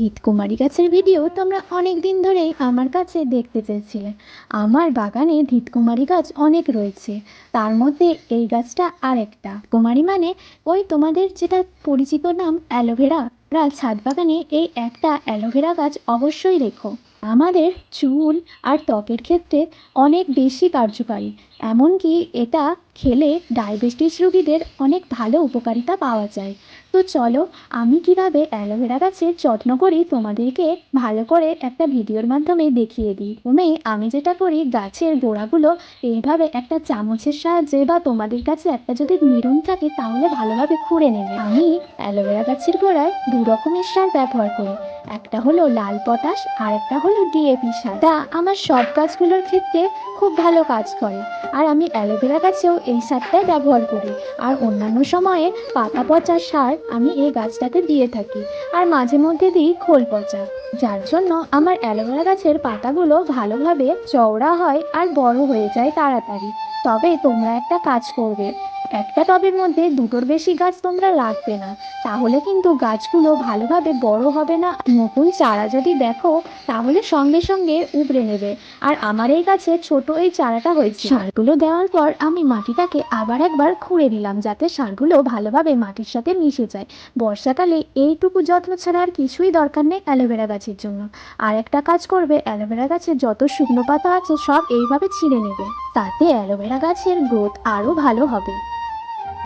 ঘৃতকুমারী গাছের ভিডিও তোমরা অনেক দিন ধরেই আমার কাছে দেখতে চেয়েছিলে। আমার বাগানে ঘৃতকুমারী গাছ অনেক রয়েছে, তার মধ্যে এই গাছটা আরেকটা। কুমারী মানে ওই তোমাদের যেটা পরিচিত নাম অ্যালোভেরা। ছাদ বাগানে এই একটা অ্যালোভেরা গাছ অবশ্যই রেখো। আমাদের চুল আর ত্বকের ক্ষেত্রে অনেক বেশি কার্যকারী। এমনকি এটা খেলে ডায়াবেটিস রোগীদের অনেক ভালো উপকারিতা পাওয়া যায়। তো চলো, আমি কিভাবে অ্যালোভেরা গাছের যত্ন করি তোমাদেরকে ভালো করে একটা ভিডিওর মাধ্যমে দেখিয়ে দিই। আমি যেটা করি, গাছের গোড়াগুলো এইভাবে একটা চামচের সাহায্যে, বা তোমাদের কাছে একটা যদি নিড়ুন থাকে তাহলে ভালোভাবে খুঁড়ে নেবে। আমি অ্যালোভেরা গাছের গোড়ায় 2 রকমের সার ব্যবহার করি। একটা হলো লাল পটাশ আর একটা হলো ডিএপি সার। তা আমার সব গাছগুলোর ক্ষেত্রে খুব ভালো কাজ করে। আর আমি অ্যালোভেরা গাছেও এই সারটাই ব্যবহার করি। আর অন্যান্য সময়ে পাতা পচা সার আমি এই গাছটাতে দিয়ে থাকি। আর মাঝে মধ্যে দিই খোল পচা, যার জন্য আমার অ্যালোভেরা গাছের পাতাগুলো ভালোভাবে চওড়া হয় আর বড় হয়ে যায় তাড়াতাড়ি। তবে তোমরা একটা কাজ করবে, একটা টবের মধ্যে 2টোর বেশি গাছ তোমরা রাখবে না, তাহলে কিন্তু গাছগুলো ভালোভাবে বড় হবে না। নতুন চারা যদি দেখো তাহলে সঙ্গে সঙ্গে উবড়ে নেবে। আর আমার এই গাছে ছোট এই চারাটা হয়েছে। সারগুলো দেওয়ার পর আমি মাটিটাকে আবার একবার খুঁড়ে দিলাম, যাতে সারগুলো ভালোভাবে মাটির সাথে মিশে যায়। বর্ষাকালে এইটুকু যত্ন ছাড়া আর কিছুই দরকার নেই অ্যালোভেরা গাছের জন্য। আর একটা কাজ করবে, অ্যালোভেরা গাছের যত শুকনো পাতা আছে সব এইভাবে ছিঁড়ে নেবে, তাতে অ্যালোভেরা গাছের গ্রোথ আরও ভালো হবে।